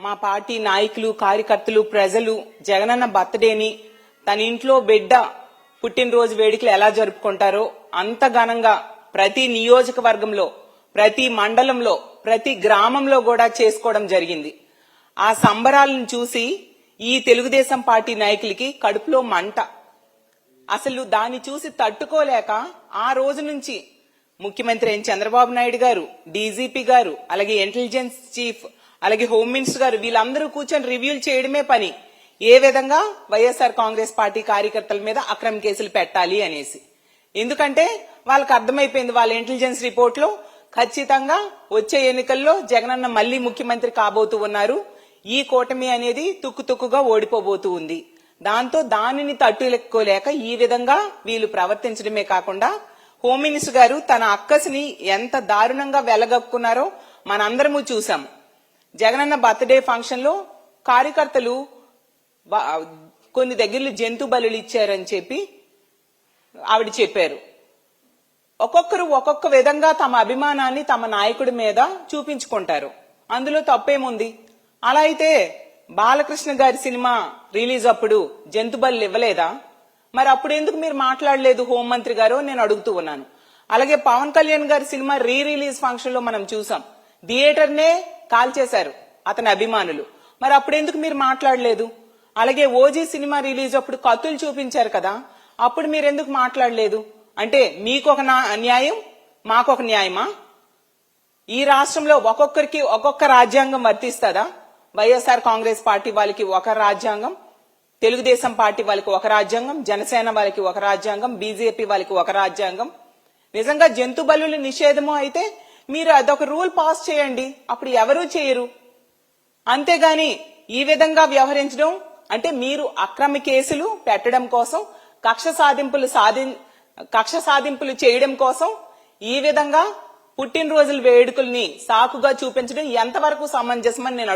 మా పార్టీ నాయకులు కార్యకర్తలు ప్రజలు జగనన్న బర్త్డేని తన ఇంట్లో బిడ్డ పుట్టినరోజు వేడుకలు ఎలా జరుపుకుంటారో అంత ఘనంగా ప్రతి నియోజకవర్గంలో ప్రతి మండలంలో ప్రతి గ్రామంలో కూడా చేసుకోవడం జరిగింది. ఆ సంబరాలను చూసి ఈ తెలుగుదేశం పార్టీ నాయకులకి కడుపులో మంట. అసలు దాన్ని చూసి తట్టుకోలేక ఆ రోజు నుంచి ముఖ్యమంత్రి చంద్రబాబు నాయుడు గారు, డీజీపీ గారు, అలాగే ఇంటెలిజెన్స్ చీఫ్, అలాగే హోమ్ మినిస్టర్ గారు వీళ్ళందరూ కూర్చొని రివ్యూలు చేయడమే పని. ఏ విధంగా వైఎస్ఆర్ కాంగ్రెస్ పార్టీ కార్యకర్తల మీద అక్రమ కేసులు పెట్టాలి అనేసి. ఎందుకంటే వాళ్ళకి అర్థమైపోయింది, వాళ్ళ ఇంటెలిజెన్స్ రిపోర్ట్ లో ఖచ్చితంగా వచ్చే ఎన్నికల్లో జగనన్న మళ్లీ ముఖ్యమంత్రి కాబోతూ ఉన్నారు. ఈ కూటమి అనేది తుక్కుతుక్కుగా ఓడిపోబోతూ ఉంది. దాంతో దానిని తట్టుకోలేక ఈ విధంగా వీళ్ళు ప్రవర్తించడమే కాకుండా హోమ్ మినిస్టర్ గారు తన అక్కసిని ఎంత దారుణంగా వెలగక్కున్నారో మనందరము చూసాం. జగనన్న బర్త్డే ఫంక్షన్ లో కార్యకర్తలు కొన్ని దగ్గరలో జంతు బలులు ఇచ్చారని చెప్పి ఆవిడ చెప్పారు. ఒక్కొక్కరు ఒక్కొక్క విధంగా తమ అభిమానాన్ని తమ నాయకుడి మీద చూపించుకుంటారు. అందులో తప్పేముంది? అలా అయితే బాలకృష్ణ గారి సినిమా రిలీజ్ అప్పుడు జంతు బలులు ఇవ్వలేదా? మరి అప్పుడు ఎందుకు మీరు మాట్లాడలేదు హోంమంత్రి గారు నేను అడుగుతూ ఉన్నాను. అలాగే పవన్ కళ్యాణ్ గారి సినిమా రిలీజ్ ఫంక్షన్ లో మనం చూసాం, థియేటర్ నే కాల్చేశారు అతని అభిమానులు. మరి అప్పుడు ఎందుకు మీరు మాట్లాడలేదు? అలాగే ఓజీ సినిమా రిలీజ్ అప్పుడు కత్తులు చూపించారు కదా, అప్పుడు మీరు ఎందుకు మాట్లాడలేదు? అంటే మీకొక న్యాయం మాకొక న్యాయమా? ఈ రాష్ట్రంలో ఒక్కొక్కరికి ఒక్కొక్క రాజ్యాంగం వర్తిస్తుందా? వైఎస్ఆర్ కాంగ్రెస్ పార్టీ వాళ్ళకి ఒక రాజ్యాంగం, తెలుగుదేశం పార్టీ వాళ్ళకి ఒక రాజ్యాంగం, జనసేన వాళ్ళకి ఒక రాజ్యాంగం, బీజేపీ వాళ్ళకి ఒక రాజ్యాంగం. నిజంగా జంతు బలుల నిషేధము అయితే మీరు అదొక రూల్ పాస్ చేయండి, అప్పుడు ఎవరూ చేయరు. అంతేగాని ఈ విధంగా వ్యవహరించడం అంటే మీరు అక్రమ కేసులు పెట్టడం కోసం కక్ష సాధింపులు చేయడం కోసం ఈ విధంగా పుట్టినరోజుల వేడుకల్ని సాకుగా చూపించడం ఎంతవరకు సమంజసమని నేను